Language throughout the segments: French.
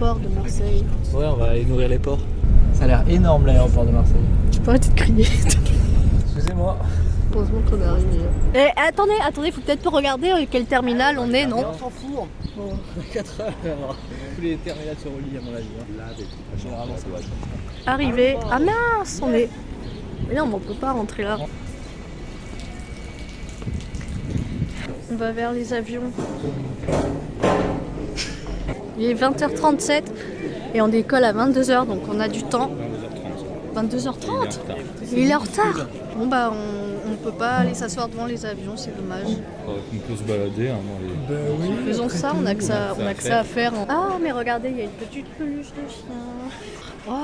l'aéroport de Marseille. Ouais, on va aller nourrir les porcs. Ça a l'air énorme l'aéroport de Marseille. Tu peux arrêter de crier. Excusez-moi. Heureusement qu'on est arrivé. Eh, attendez, faut peut-être regarder quel terminal on est, non? On s'en fout. Bon, 4 heures. Tous les terminaux se relient à mon avis. Là, généralement, ça va être comme ça. Arrivé. Ah mince, on est... Mais non, mais on peut pas rentrer là. On va vers les avions. Il est 20h37 et on décolle à 22h, donc on a du temps. 22h30. Il est en retard. Bon bah on peut pas aller s'asseoir devant les avions, c'est dommage. On peut se balader hein, dans les... oui. Faisons ça, on a que ça à faire. Ah mais regardez, il y a une petite peluche de chien. Waouh.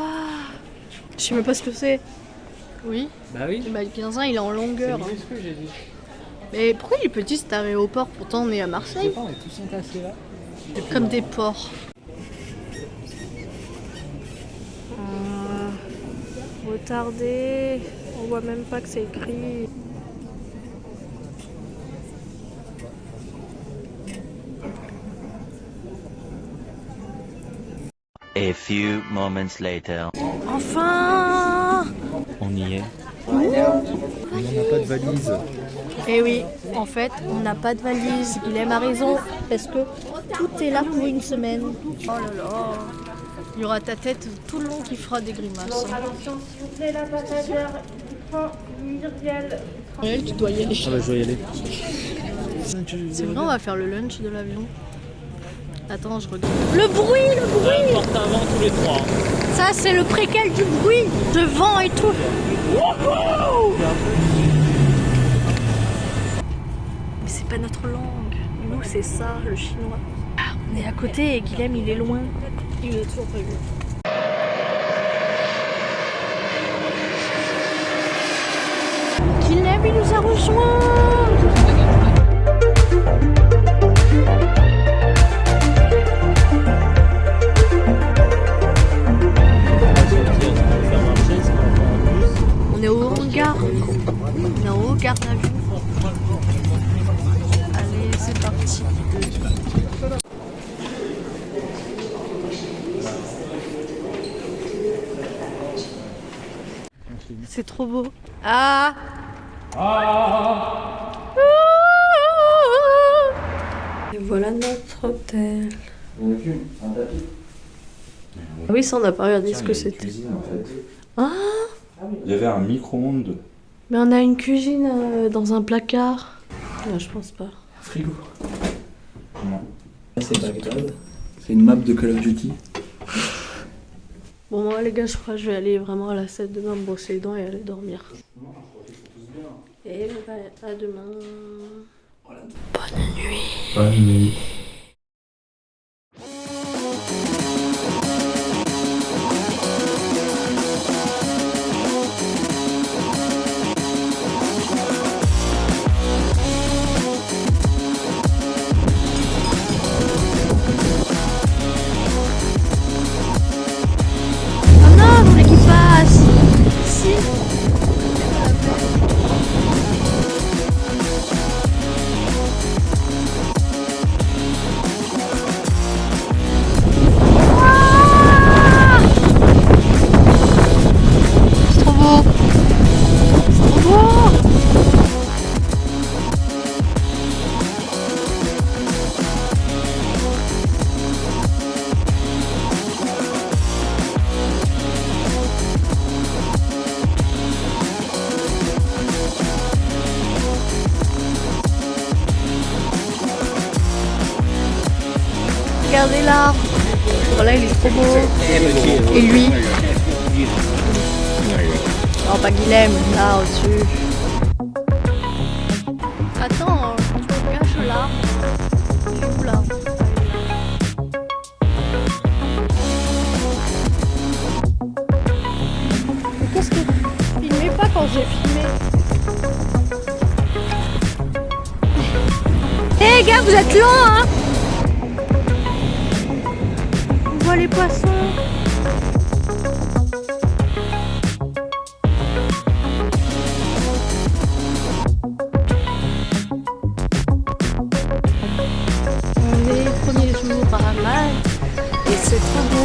Je sais même pas ce que c'est. Oui. Bah oui. Bah, le pinzin il est en longueur. C'est ce que j'ai dit. Mais pourquoi il est petit cet aéroport? Pourtant on est à Je sais Marseille. pas, on est tous entassés là. Comme des porcs. Retardé. On voit même pas que c'est écrit. A few moments later. Enfin! On y est. On n'a pas de valise. Eh oui, en fait, on n'a pas de valise. Guilhem a raison, parce que tout est là pour une semaine. Oh là là. Il y aura ta tête tout le long qui fera des grimaces. Attention, s'il vous plaît, la passagère, Muriel. Muriel, tu dois y aller. Ah bah je dois y aller. C'est vrai, on va faire le lunch de l'avion. Attends, je regarde. Le bruit! Porte avant tous les trois. Ça, c'est le préquel du bruit, de vent et tout. Mais c'est pas notre langue. Nous, c'est ça, le chinois. Ah, on est à côté et Guilhem, il est loin. Il est toujours pas vu. Guilhem, il nous a rejoints. On est au hangar. On est au hangar d'avion. Allez, c'est parti. C'est trop beau. Ah! Et voilà notre hôtel. Ah oui, ça on n'a pas regardé ce que c'était. Ah! Il y avait un micro-ondes. Mais on a une cuisine dans un placard. Non, je pense pas. Frigo. Non. C'est pas grave. C'est une map de Call of Duty. Bon, moi les gars, je crois que je vais aller vraiment à la salle demain me brosser les dents et aller dormir. Et à demain. Bonne nuit. Bonne nuit. Oh non, vous voulez qu'il passe? Si. Ah, c'est trop beau. C'est trop beau. Regardez là. Voilà, il est trop beau. Et lui? Non, pas Guilhem, là au-dessus. Attends, tu me caches là. Il est où là? Mais qu'est-ce que... Filmez pas quand j'ai filmé. Hé gars, vous êtes lents hein. On voit les poissons. On est premier jour à Ramal et c'est trop beau.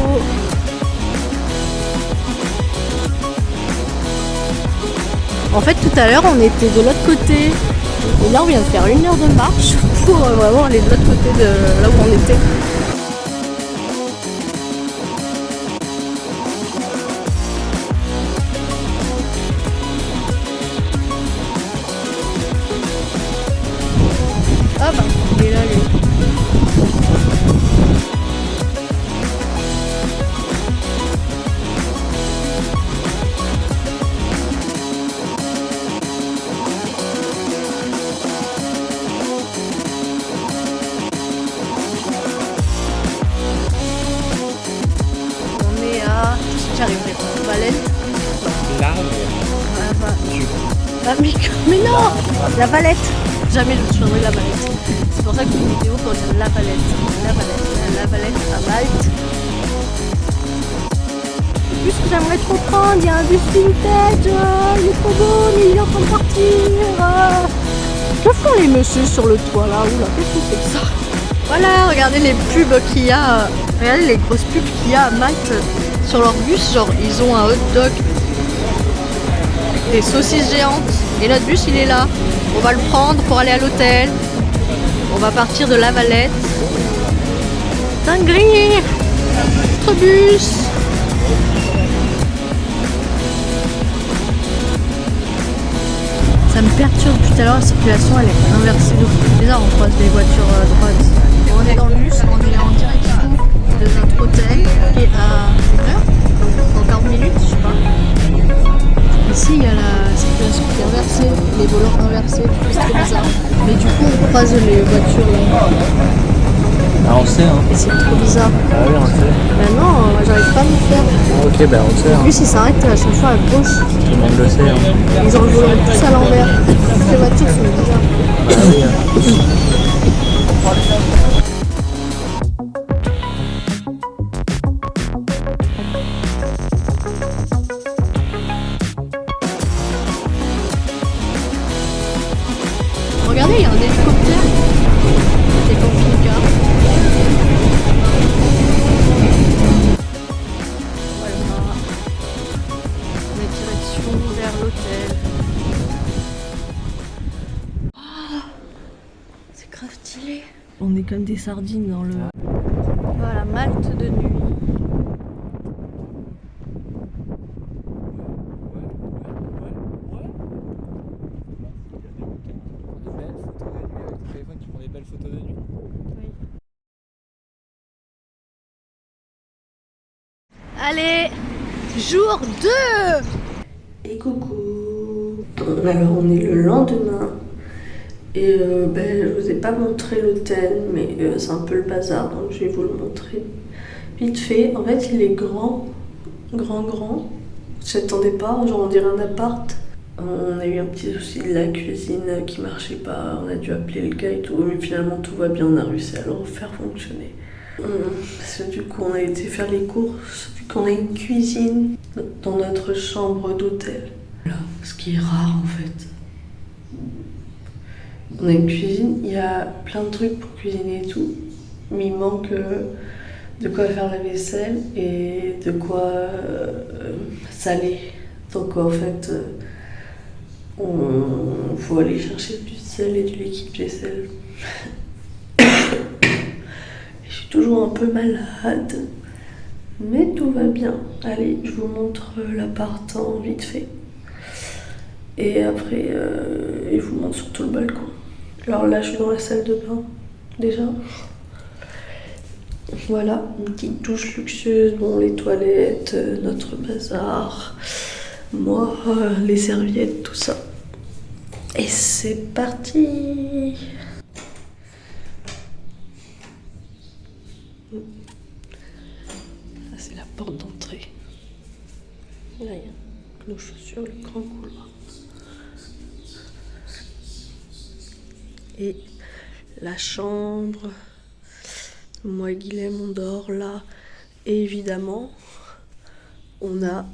En fait, tout à l'heure, on était de l'autre côté. Et là, on vient de faire 1 heure de marche pour vraiment aller de l'autre côté de là où on était. Ah bah, il est là, lui. J'arriverai pas. Valette. Ah, mais non, la Valette. Jamais je me souviendrai de la Valette. C'est pour ça que je fais une vidéo pour dire la Valette. La Valette à Malte. Le bus que j'aimerais trop prendre, il y a un bus vintage, il est trop beau, mais il est en train de partir. Que font les messieurs sur le toit là? Oula, qu'est-ce que c'est que ça? Voilà, regardez les pubs qu'il y a, regardez les grosses pubs qu'il y a à Malte sur leur bus, genre ils ont un hot dog, des saucisses géantes, et notre bus il est là. On va le prendre pour aller à l'hôtel. On va partir de La Valette. Dinguerie! Notre bus! Ça me perturbe tout à l'heure, la circulation elle est inversée. C'est bizarre, on croise des voitures droites. On est dans le bus, on est en direction de notre hôtel qui est à 1 heure, dans 40 minutes, je sais pas. Ici il y a la circulation qui est inversée, les volants inversés, c'est trop bizarre. Mais du coup on croise les voitures là. Ah, on sait, hein. Et c'est trop bizarre. Ah oui, on sait. Bah non, j'arrive pas à me faire. Ok, bah on sait. Le Hein. bus il s'arrête à chaque fois à gauche. Tout le monde le sait. Hein. Ils ont le volant tous à l'envers. Toutes les voitures sont bizarres. Bah oui. Hein. Regardez, il y a un hélicoptère. Des camping-cars. Voilà. On est direction vers l'hôtel. Oh, c'est grave stylé. On est comme des sardines dans le... Voilà, Malte de nuit. Allez, jour 2. Et coucou. Alors on est le lendemain. Et je vous ai pas montré l'hôtel, mais c'est un peu le bazar, donc je vais vous le montrer vite fait. En fait il est grand. Je m'attendais pas, genre on dirait un appart. On a eu un petit souci de la cuisine qui marchait pas, on a dû appeler le gars et tout, mais finalement tout va bien, on a réussi à le refaire fonctionner. Parce que du coup on a été faire les courses, vu qu'on a une cuisine dans notre chambre d'hôtel. Voilà, ce qui est rare en fait. On a une cuisine, il y a plein de trucs pour cuisiner et tout, mais il manque de quoi faire la vaisselle et de quoi saler. Donc en fait, on faut aller chercher du sel et du liquide vaisselle. Je suis toujours un peu malade, mais tout va bien. Allez, je vous montre l'appart en vite fait. Et après, je vous montre surtout le balcon. Alors là, je suis dans la salle de bain, déjà. Voilà, une petite douche luxueuse, bon, les toilettes, notre bazar, moi, les serviettes, tout ça. Et c'est parti! Ça, c'est la porte d'entrée. Là, il y a nos chaussures, le grand couloir. Et la chambre. Moi et Guilhem, on dort là. Et évidemment, on a...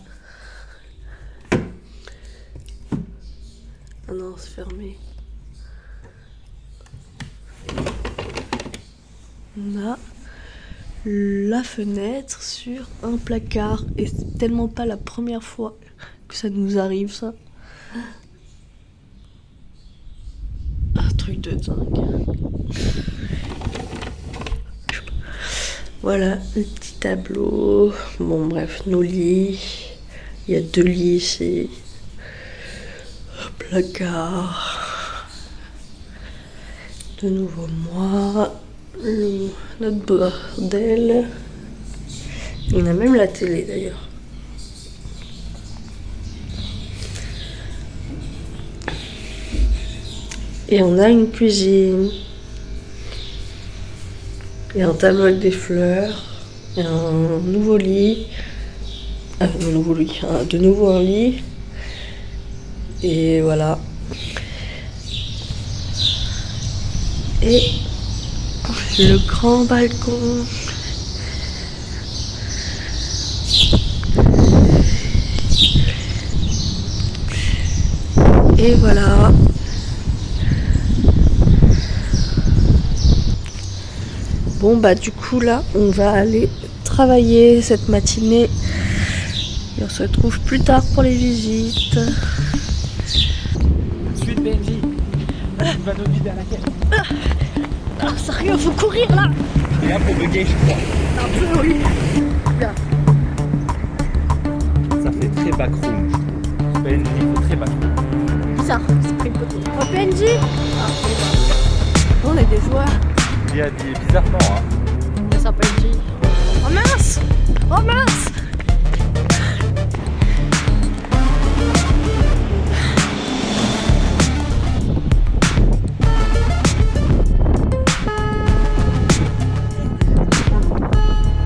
Ah non, c'est fermé. On a la fenêtre sur un placard. Et c'est tellement pas la première fois que ça nous arrive, ça. truc de dingue. Voilà le petit tableau. Bon bref, nos lits. Il y a 2 lits ici. Un placard. De nouveau moi. Notre bordel. Il y a même la télé d'ailleurs. Et on a une cuisine. Et un tableau avec des fleurs. Et un nouveau lit. De nouveau un lit. Et voilà. Et le grand balcon. Et voilà. Bon bah du coup là on va aller travailler cette matinée et on se retrouve plus tard pour les visites. Suite Benji. Tu vas nous guider à laquelle? Ah, sérieux, faut courir là. Et là pour bugger je crois. Un peu, oui. Bien. Ça fait très backroom. Benji fait très backroom. Bizarre, c'est pris le poteau. Oh, PNJ. On est des joueurs. Il a dit bizarrement hein. Ça s'appelle PNJ. Oh mince. Oh mince.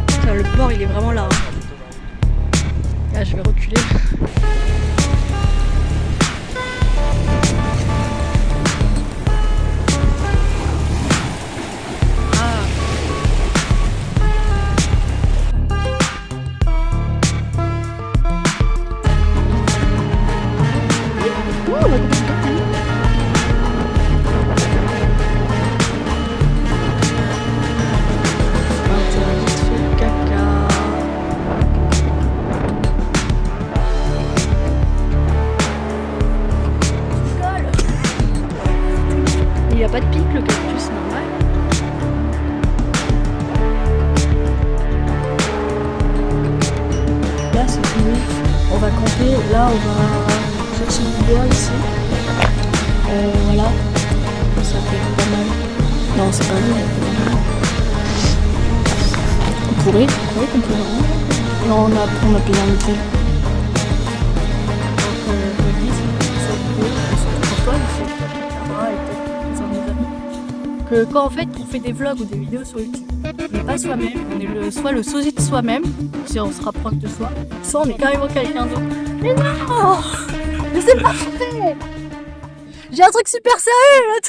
Putain, le bord il est vraiment là. Là, je vais reculer. Il n'y a pas de pic, le cactus, c'est normal. Là, c'est fini. On va camper. Là, on va chercher une bière ici. Voilà. Ça fait pas mal. Non, c'est pas mal. On pourrait qu'on peut. Non, on a payé un hôtel. Que quand en fait on fait des vlogs ou des vidéos sur YouTube, on n'est pas soi-même, on est soit le sosie de soi-même, si on se rapproche de soi, soit on est carrément quelqu'un d'autre. Mais non, mais c'est pas vrai. J'ai un truc super sérieux là.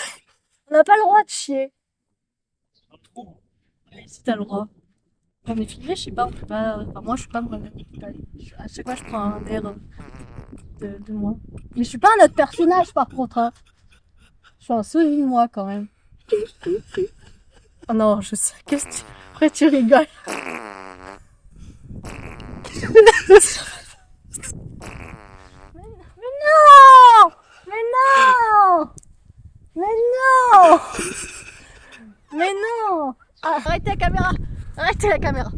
On n'a pas le droit de chier. Si t'as le droit. On est filmé, je sais pas, on peut pas. Enfin, moi je suis pas moi-même. À chaque fois je prends un air de moi. Mais je suis pas un autre personnage par contre. Hein. Je suis un sosie de moi quand même. Oh non, je sais. Qu'est-ce que tu... Après tu rigoles. Mais non. Mais non. Mais non. Mais non. Ah, arrêtez la caméra. Arrêtez la caméra.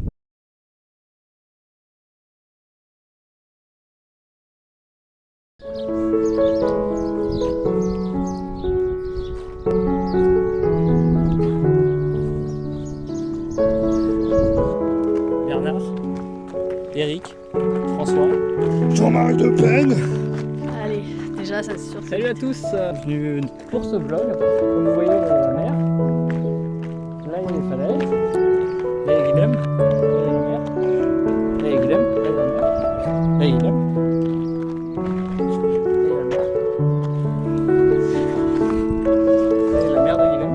Bernard, Eric, François, Jean-Marie Le Pen. Allez, déjà ça c'est sûr. salut à tous, bienvenue pour ce vlog. Comme vous voyez, la mer, là il y a les falaises, là il y a Guilhem, là il y a la mer, là il y a Guilhem, là il y a la mer, là il y a Guilhem, là il y a la mer de Guilhem.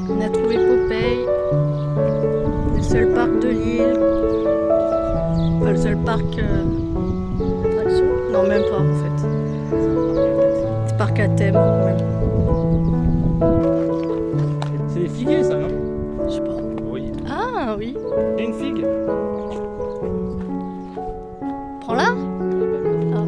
On a trouvé Popeye, le seul parc de l'île, enfin le seul parc d'attraction. Non, même pas en fait. C'est parc à thème même. C'est des figuiers ça, non? Je sais pas. Oui. Ah oui. Et une figue? Prends-la. Ah.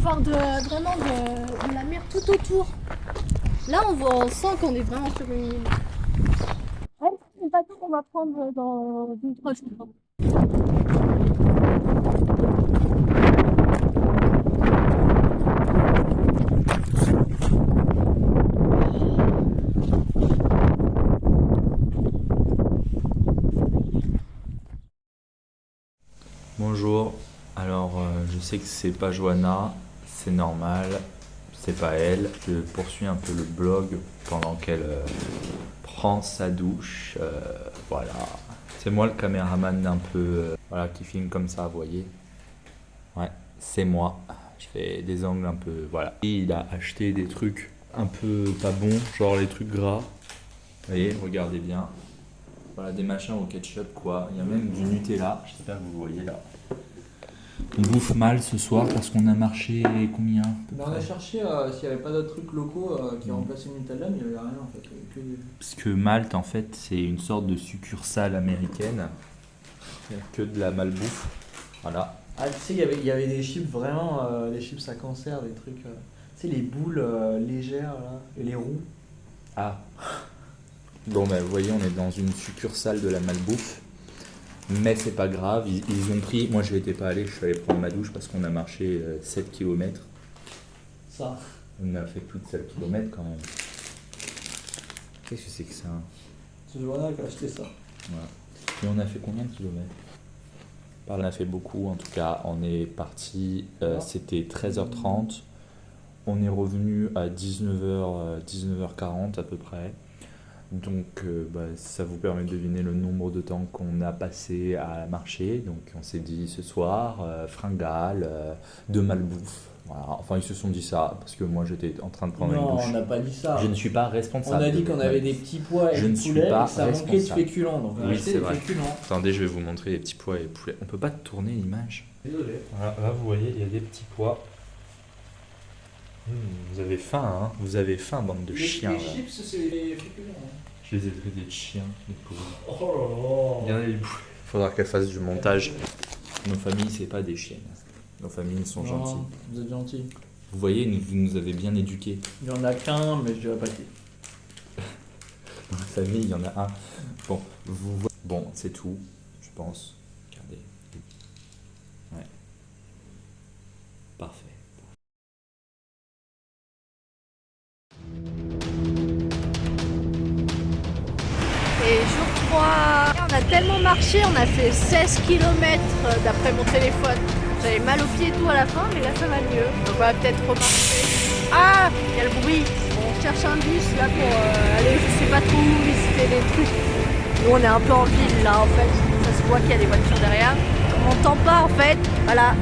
voir vraiment de la mer tout autour. Là, on sent qu'on est vraiment sur une île. Ouais, c'est pas tout qu'on va prendre dans une prochaine fois. Bonjour, alors je sais que c'est pas Johanna, c'est normal, c'est pas elle. Je poursuis un peu le blog pendant qu'elle prend sa douche, voilà. C'est moi le caméraman un peu, voilà, qui filme comme ça, vous voyez. Ouais, c'est moi, je fais des angles un peu, voilà. Et il a acheté des trucs un peu pas bons, genre les trucs gras. Vous voyez, regardez bien. Voilà, des machins au ketchup, quoi. Il y a même du Nutella, j'espère que vous voyez là. On bouffe mal ce soir parce qu'on a marché combien à peu On a près cherché s'il n'y avait pas d'autres trucs locaux qui remplaçaient le Nutella, mais il n'y avait rien en fait. Parce que Malte, en fait, c'est une sorte de succursale américaine. Il n'y a que de la malbouffe. Voilà. Ah, tu sais, il y avait des chips vraiment, des chips à cancer, des trucs. Tu sais, les boules légères là, et les roux. Ah. Bon, ben, vous voyez, on est dans une succursale de la malbouffe. Mais c'est pas grave, ils ont pris. Moi, je n'étais pas allé, je suis allé prendre ma douche parce qu'on a marché 7 km. Ça. On a fait plus de 7 km quand même. Qu'est-ce que c'est que ça? C'est Johanna qui a acheté ça. Voilà. Et on a fait combien de kilomètres? On a fait beaucoup, en tout cas. On est parti, c'était 13h30. On est revenu à 19h40 à peu près. Donc ça vous permet de deviner le nombre de temps qu'on a passé à marcher. Donc on s'est dit ce soir, fringale, de malbouffe. Voilà. Enfin ils se sont dit ça parce que moi j'étais en train de prendre une douche. Non, on n'a pas dit ça. Je ne suis pas responsable. On a dit qu'on avait des petits pois et je des ne suis poulets pas et que ça manquait de responsable. féculents. Donc on a Oui, acheté c'est des vrai. féculents. Attendez, je vais vous montrer les petits pois et poulets. On peut pas tourner l'image. Désolé. Voilà, là vous voyez, il y a des petits pois. Vous avez faim, hein? Vous avez faim, bande de chiens. Les là. chips, c'est les féculents. Je les ai traités de chiens, les pauvres. Oh là là. Regardez les boules. Faudra qu'elle fasse du montage. Nos familles, c'est pas des chiennes. Nos familles sont gentilles. Non, vous êtes gentils. Vous voyez, vous nous avez bien éduqués. Il y en a qu'un, mais je dirais pas qui. Dans la famille, il y en a un. Bon, bon, c'est tout, je pense. Regardez. Ouais. Parfait. Et jour 3, on a tellement marché, on a fait 16 km d'après mon téléphone. J'avais mal aux pieds et tout à la fin, mais là ça va mieux. Donc on va peut-être remarcher. Ah, il y a le bruit. On cherche un bus là pour aller je sais pas trop où visiter des trucs. Nous on est un peu en ville là en fait. Ça se voit qu'il y a des voitures derrière. On n'entend pas en fait. Voilà.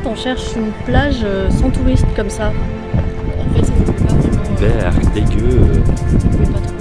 On cherche une plage sans touristes comme ça. En fait, ça ne fait pas vraiment. Vert, dégueu. Mais pas trop.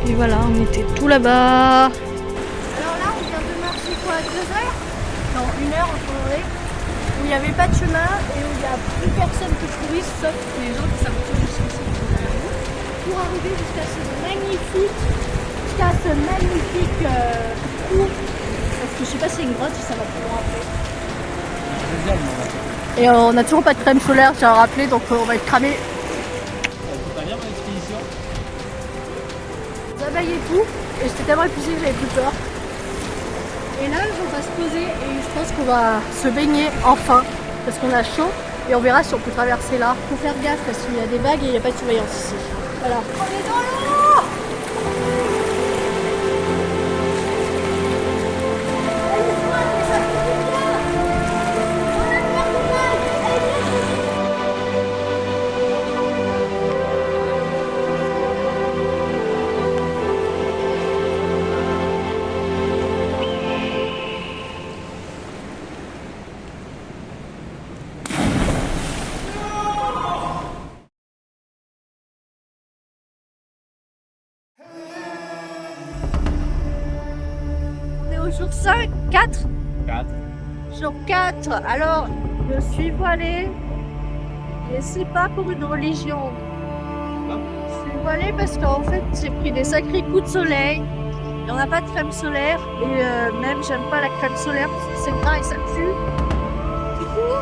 Et voilà, on était tout là-bas. Alors là, on vient de marcher quoi, 2 heures? Non, 1 heure en vrai. Où il n'y avait pas de chemin et où il n'y a plus personne que touristes, sauf les gens qui s'aventurent jusqu'ici. Pour arriver jusqu'à ce magnifique trou. Parce que je sais pas si c'est une grotte, si ça va plus loin après. Et on n'a toujours pas de crème solaire, j'ai à rappeler, donc on va être cramé. Ça va bien mon expédition? Abeilles et tout, et j'étais tellement épuisée que j'avais plus peur. Et là, on va se poser et je pense qu'on va se baigner enfin, parce qu'on a chaud, et on verra si on peut traverser là. Faut faire gaffe parce qu'il y a des vagues et il n'y a pas de surveillance ici. Voilà. On est dans l'eau! Jour 5, 4 Jour 4, alors je suis voilée et c'est pas pour une religion. Je suis voilée parce qu'en fait j'ai pris des sacrés coups de soleil. Il n'y en a pas de crème solaire et même j'aime pas la crème solaire parce que c'est gras et ça pue. Du coup,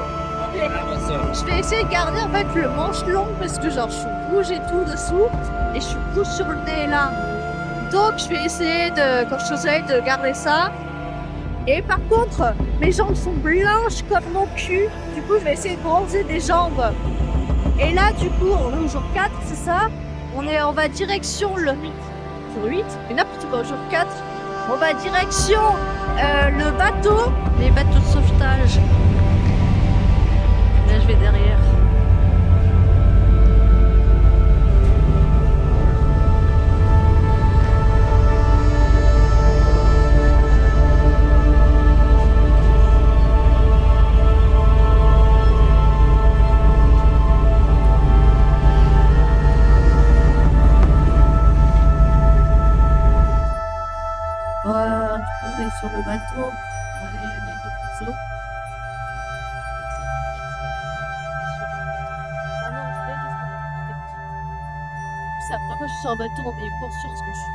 je vais essayer de garder en fait le manche long parce que genre je suis rouge et tout dessous et je suis rouge sur le nez là. Donc je vais essayer de, quand je suis au soleil, de garder ça. Et par contre, mes jambes sont blanches comme mon cul. Du coup, je vais essayer de bronzer des jambes. Et là, du coup, on est au jour 4, c'est ça? On va direction le... Jour 8? Mais n'importe quoi, au jour 4. On va direction le bateau. Les bateaux de sauvetage. Là, je vais derrière. On est sur le bateau, on est avec le bateau. C'est la première fois que je suis sur un bateau, on est conscience que je suis.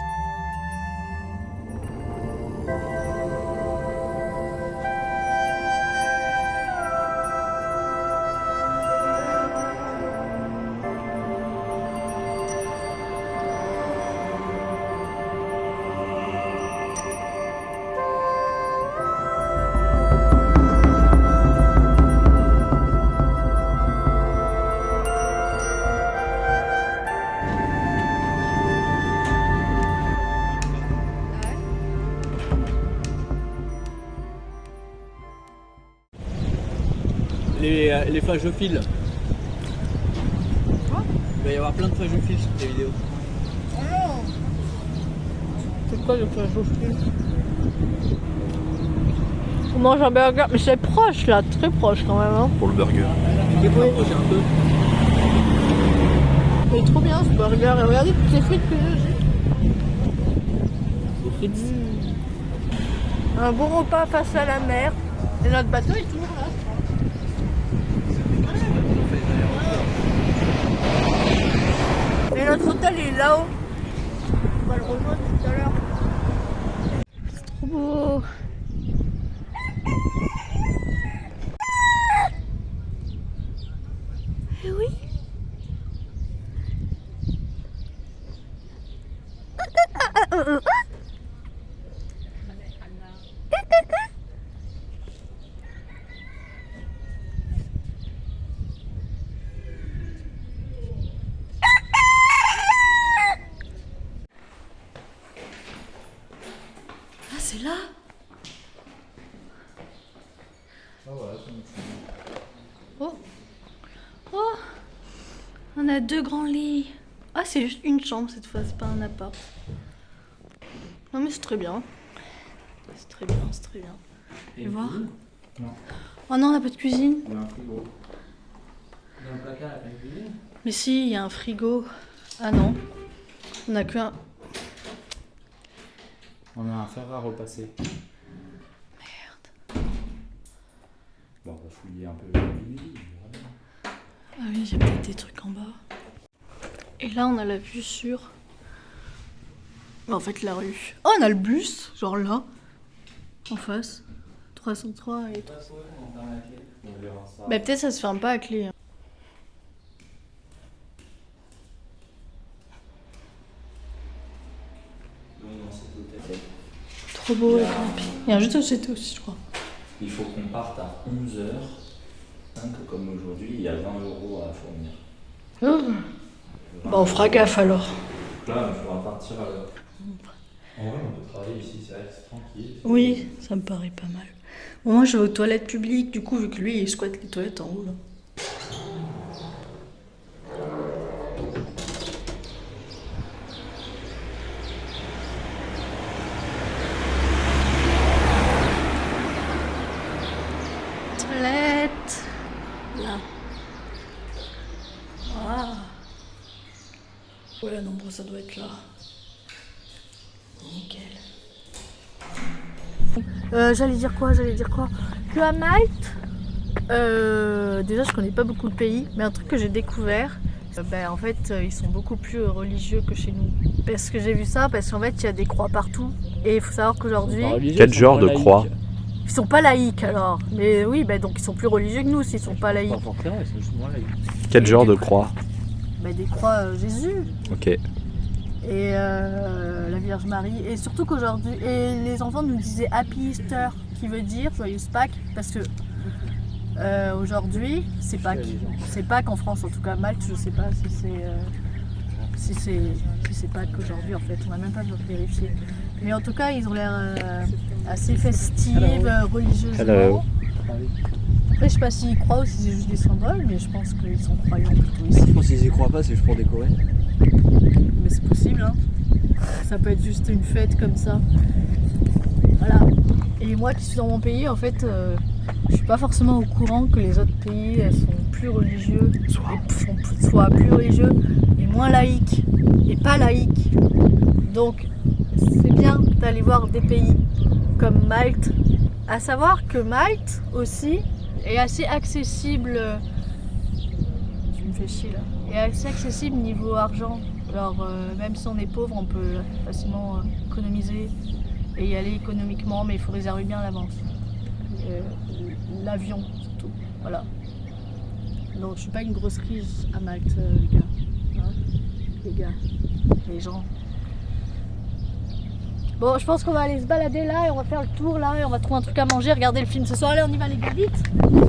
Les phagophiles. Il va y avoir plein de phagophiles sur tes vidéos. C'est quoi le phagophile? On mange un burger, mais c'est proche là, très proche quand même. Hein. Pour le burger. Tu peux rapprocher un peu. Il est trop bien ce burger, et regardez toutes les frites que j'ai. Aux frites. Un bon repas face à la mer. Et notre bateau est toujours là. Et notre hôtel est là-haut. On va le rejoindre tout à l'heure. C'est trop beau. Eh oui. C'est là. Oh. Oh. On a 2 grands lits. Ah, c'est juste une chambre cette fois, c'est pas un appart. Non mais c'est très bien. C'est très bien, c'est très bien. Et vais voir. Non. Oh non, on n'a pas de cuisine. Il y a un frigo. Il y a un placard avec une cuisine. Mais si, il y a un frigo. Ah non. On a qu'un... On a un fer à repasser. Merde. Bon, on va fouiller un peu. Ah oui, il y a peut-être des trucs en bas. Et là, on a la vue sur... En fait, la rue. Oh, on a le bus, genre là. En face. 303 et... On verra ça. Bah peut-être ça se ferme pas à clé. Hein. Trop beau le camping. Il y a un jeu de société aussi, je crois. Il faut qu'on parte à 11h05 comme aujourd'hui, il y a 20 € à fournir. Oh. Bah on fera gaffe alors. Donc là, il faudra partir à l'heure. En vrai, on peut travailler ici, c'est vrai que c'est tranquille. Oui, ça me paraît pas mal. Bon, moi je vais aux toilettes publiques, du coup vu que lui il squatte les toilettes en haut là. Toilette. Là. Ah. Ouais, non, bon, ça doit être là. Nickel. J'allais dire quoi Que à Malte, déjà je connais pas beaucoup le pays, mais un truc que j'ai découvert, en fait ils sont beaucoup plus religieux que chez nous. Parce que j'ai vu ça, parce qu'en fait il y a des croix partout, et il faut savoir qu'aujourd'hui... Quel genre de croix? Ils sont pas laïques alors, mais oui, donc ils sont plus religieux que nous s'ils sont pas laïques. Pas forcément, ils sont juste moins laïcs. Quel genre de croix? Des croix Jésus. Ok. Et la Vierge Marie, et surtout qu'aujourd'hui, et les enfants nous disaient Happy Easter, qui veut dire joyeuse Pâques, parce que aujourd'hui c'est Pâques. C'est Pâques en France, en tout cas Malte, je sais pas si c'est Pâques aujourd'hui, en fait, on n'a même pas besoin de vérifier. Mais en tout cas, ils ont l'air assez festifs, religieusement. Hello. Après, je sais pas s'ils croient ou si c'est juste des symboles, mais je pense qu'ils sont croyants plutôt ici. Je pense qu'ils y croient pas, c'est juste pour décorer. Mais c'est possible, hein. Ça peut être juste une fête comme ça. Voilà. Et moi qui suis dans mon pays, en fait, je suis pas forcément au courant que les autres pays sont plus religieux, soit plus religieux et moins laïques, et pas laïques. Donc, c'est bien d'aller voir des pays comme Malte. À savoir que Malte aussi est assez accessible. Tu me fais chier là. Est assez accessible niveau argent. Alors même si on est pauvre, on peut facilement économiser et y aller économiquement, mais il faut réserver bien à l'avance. L'avion surtout. Voilà. Donc je suis pas une grosse riche à Malte, les gars. Hein, les gars. Les gens. Bon, je pense qu'on va aller se balader là et on va faire le tour là et on va trouver un truc à manger, regarder le film ce soir. Allez, on y va les gars, vite. Go.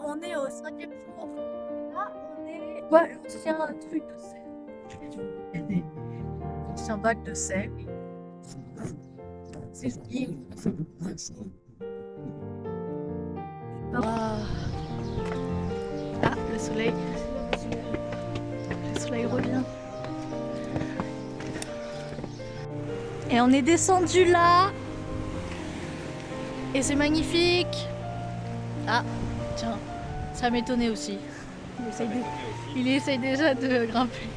On est au 5e jour. Là, on est... Ouais, l'ancien truc de sel. Il y a des anciens bacs de sel. C'est joli. Ah, le soleil. Le soleil revient. Et on est descendu là. Et c'est magnifique. Ah, tiens, ça m'étonnait aussi. Il essaye déjà de grimper.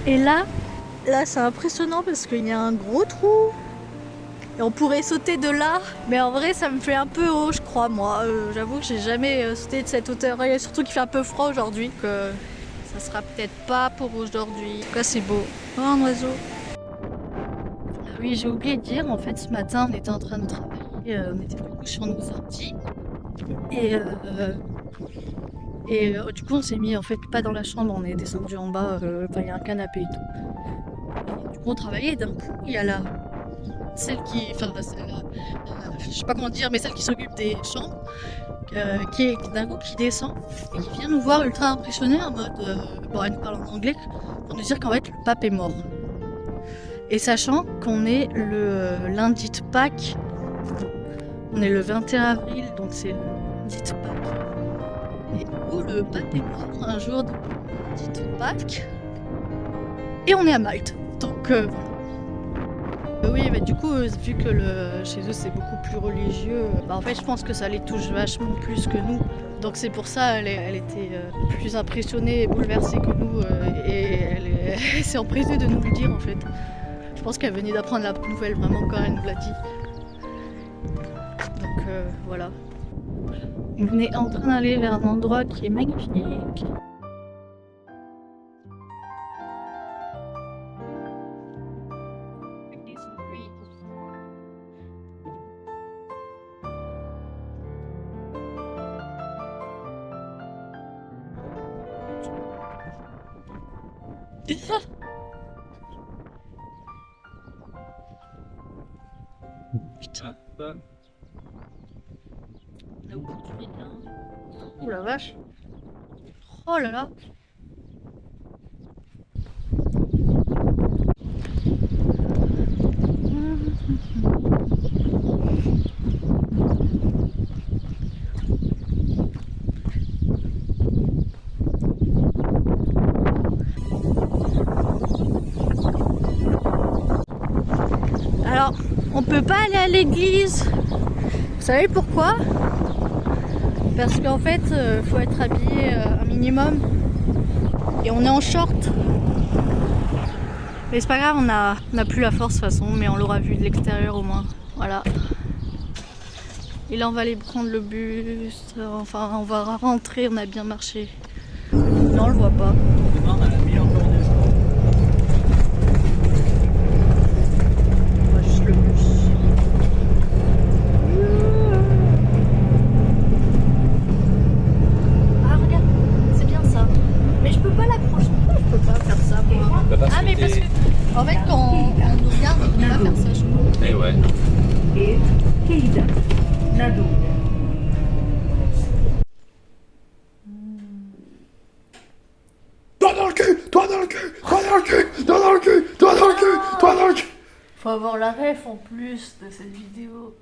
Et là c'est impressionnant parce qu'il y a un gros trou. Et on pourrait sauter de là, mais en vrai ça me fait un peu haut je crois moi. J'avoue que j'ai jamais sauté de cette hauteur. Et surtout qu'il fait un peu froid aujourd'hui, que ça sera peut-être pas pour aujourd'hui. En tout cas c'est beau. Oh, un oiseau. Oui, j'ai oublié de dire, en fait ce matin on était en train de travailler, on était beaucoup sur nos ordi. Et du coup on s'est mis en fait pas dans la chambre, on est descendu en bas, il y a un canapé et tout. Et du coup on travaillait et d'un coup il y a celle qui, je sais pas comment dire, mais celle qui s'occupe des chambres, qui d'un coup qui descend et qui vient nous voir ultra impressionnée en mode, elle nous parle en anglais pour nous dire qu'en fait le pape est mort. Et sachant qu'on est le lundi de Pâques, on est le 21 avril, donc c'est le lundi de Pâques. Et où le pape est mort un jour de lundi de Pâques. Et on est à Malte, donc Oui, mais du coup, vu que chez eux c'est beaucoup plus religieux, en fait je pense que ça les touche vachement plus que nous. Donc c'est pour ça elle était plus impressionnée et bouleversée que nous et elle s'est empressée de nous le dire en fait. Je pense qu'elle venait d'apprendre la nouvelle vraiment quand elle nous l'a dit. Donc voilà. On est en train d'aller vers un endroit qui est magnifique. Putain. Là où tu es bien. Oh la vache. Oh là là. Alors, on peut pas aller à l'église. Vous savez pourquoi? Parce qu'en fait, faut être habillé un minimum. Et on est en short. Mais c'est pas grave, on a plus la force de toute façon, mais on l'aura vu de l'extérieur au moins. Voilà. Et là, on va aller prendre le bus. Enfin, on va rentrer, on a bien marché. Non, on le voit pas. Demain, on a mis encore des jours. On voit juste le bus. Ah, regarde, c'est bien ça. Mais je peux pas l'approcher. Pourquoi je peux pas faire ça moi? Ah, mais parce que, en fait, quand on nous regarde, on peut pas faire ça, je crois. Eh ouais. Toi dans le cul, toi dans le cul, toi dans le cul, toi dans le cul, toi dans le cul, toi dans le cul. Faut avoir la ref en plus de cette vidéo.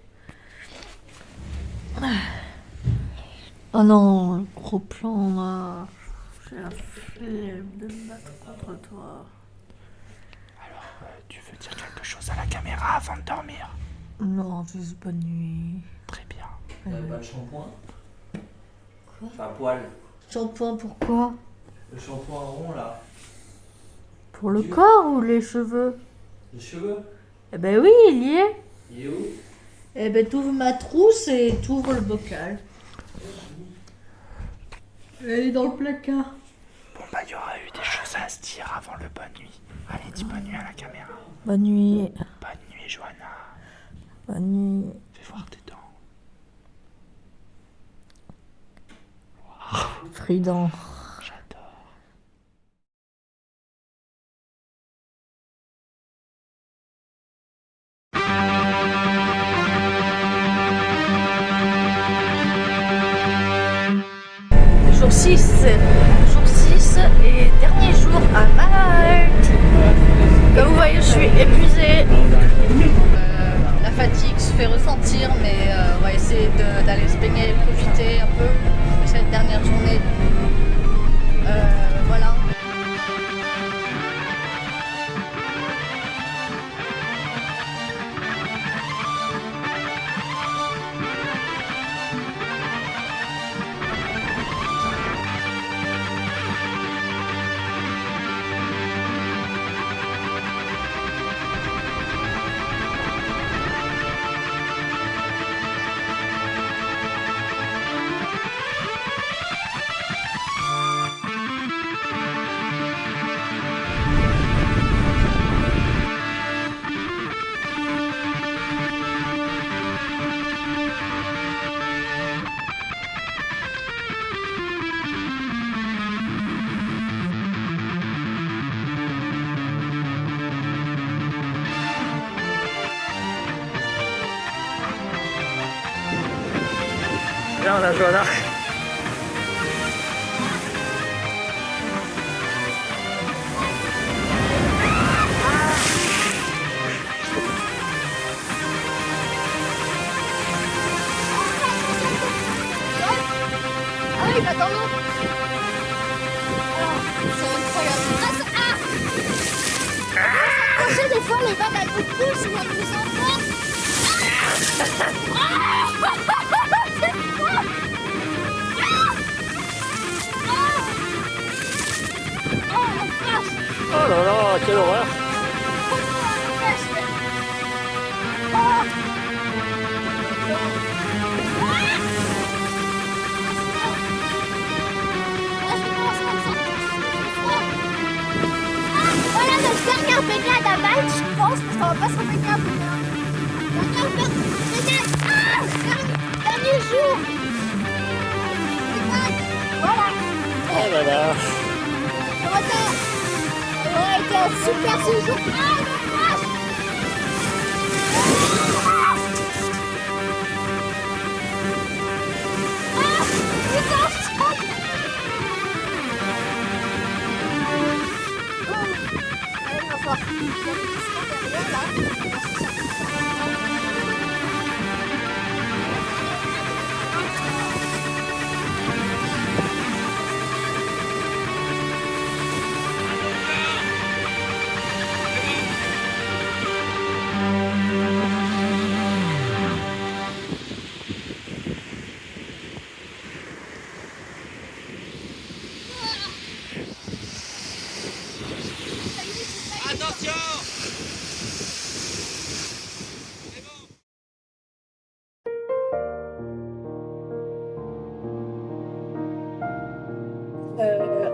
Oh non, le gros plan là. J'ai la flemme de me battre contre toi. Alors, tu veux dire quelque chose à la caméra avant de dormir? Non, juste bonne nuit. Très bien. T'avais pas de shampoing? Quoi? Enfin, poil. Shampoing pourquoi? Le shampoing rond là. Pour le corps ou les cheveux? Les cheveux? Eh ben oui, il y est. Il est où? Eh ben t'ouvres ma trousse et t'ouvres le bocal. Elle est dans le placard. Bon bah, il y aura eu des choses à se dire avant le bonne nuit. Allez, dis bonne nuit à la caméra. Bonne nuit. Bonne nuit, Johanna. Bonne nuit. Fais voir tes dents. Frident. J'adore. Jour 6 et dernier jour à Malte. Comme vous voyez, je suis épuisée. La fatigue se fait ressentir, mais on va essayer d'aller se baigner et profiter un peu de cette dernière journée. Voilà. Là, on a Johanna. Ah oui, bah dans l'eau. C'est incroyable. Des fois, les vagues, elles Pousse-moi plus encore. Oh là là, quelle horreur! Voilà notre dernière baignade à Malte, je pense, parce qu'on va pas se rebaigner après. Dernière baignade. Dernier jour. Voilà. Oh là là! Ça aurait été un super séjour.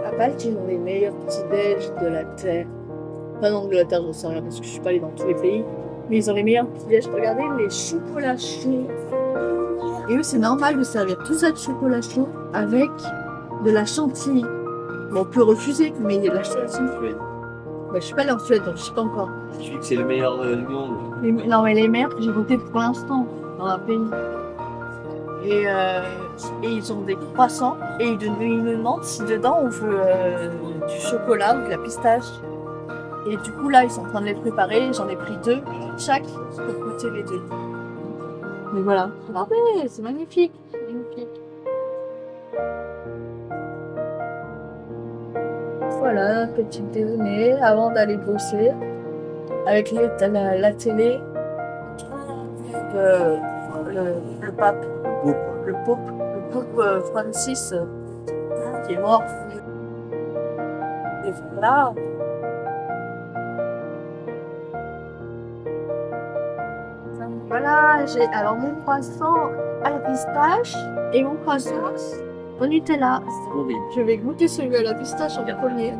À Malte, ils ont les meilleurs petits-déj de la Terre. Pas d'Angleterre, j'en sais rien parce que je suis pas allée dans tous les pays. Mais ils ont les meilleurs petits-déj. Regardez les chocolats chauds. Et eux, c'est normal de servir tout ça de chocolat chaud avec de la chantilly. Bon, on peut refuser, mais il y a de la chantilly. Bah, je suis pas allée en Suède, donc je sais pas encore. Tu dis que c'est le meilleur du monde. Non, mais les meilleurs que j'ai goûtés pour l'instant dans un pays. Et ils ont des croissants et ils nous demandent si dedans on veut du chocolat ou de la pistache. Et du coup là ils sont en train de les préparer, j'en ai pris 2 chaque pour goûter les 2. Mais voilà, regardez, c'est magnifique, magnifique. Voilà, petit déjeuner avant d'aller bosser avec la télé, le pape. Le pape Francis qui est mort. Et voilà. Voilà, j'ai alors mon croissant à la pistache et mon croissant au Nutella. Je vais goûter celui à la pistache en premier.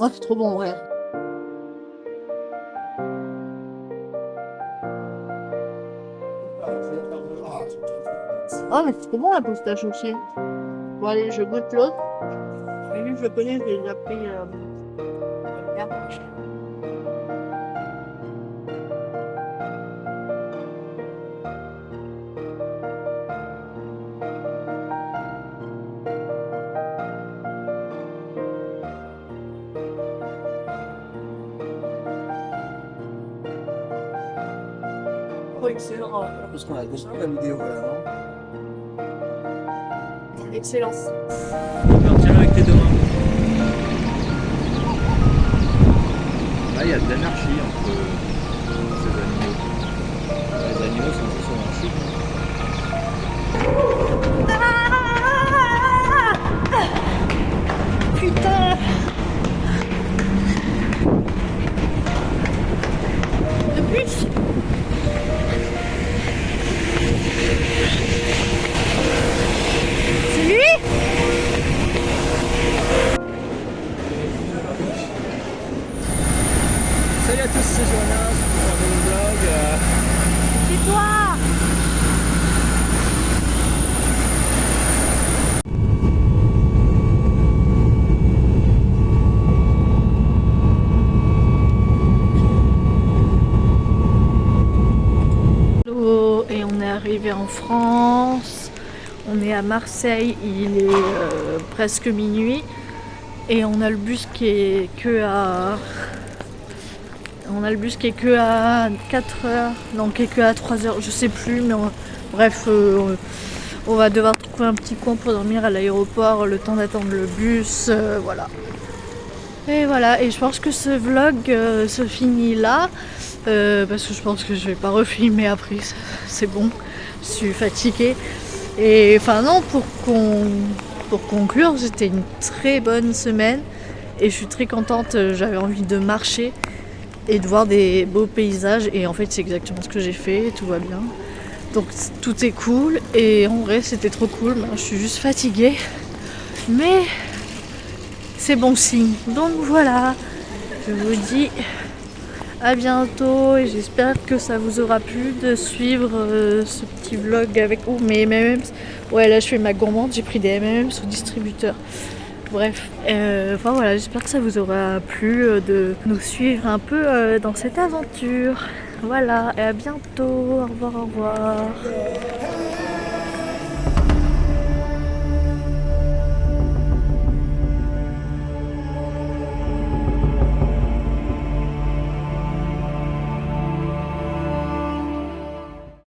Oh, c'est trop bon, ouais. Oh, mais c'est trop bon la pistache aussi. Bon, allez, je goûte l'autre. Mais lui, je le connais, j'ai déjà pris. Excellent. Parce qu'on a compris la vidéo là, non? Excellent. Tiens avec tes deux mains. Là, il y a de l'anarchie entre ces animaux. Les animaux sont tous anarchiques. Putain! De plus? C'est lui? Salut à tous, c'est Jonas pour un nouveau vlog. C'est toi! Et on est arrivé en France, on est à Marseille, il est presque minuit et on a le bus qui est que à On a le bus qui est que à 4 heures, non qui est que à 3 heures, je sais plus, mais bref, on va devoir trouver un petit coin pour dormir à l'aéroport, le temps d'attendre le bus, voilà. Et voilà, et je pense que ce vlog se finit là, parce que je pense que je vais pas refilmer après, c'est bon, je suis fatiguée. Et enfin non, pour conclure, c'était une très bonne semaine et je suis très contente, j'avais envie de marcher et de voir des beaux paysages et en fait c'est exactement ce que j'ai fait, tout va bien. Donc tout est cool et en vrai c'était trop cool, je suis juste fatiguée mais c'est bon signe. Donc voilà, je vous dis à bientôt et j'espère que ça vous aura plu de suivre ce petit vlog avec mes M&M's. Ouais, là je fais ma gourmande, j'ai pris des M&M's au distributeur. Bref, enfin voilà, j'espère que ça vous aura plu de nous suivre un peu dans cette aventure. Voilà, et à bientôt, au revoir, au revoir.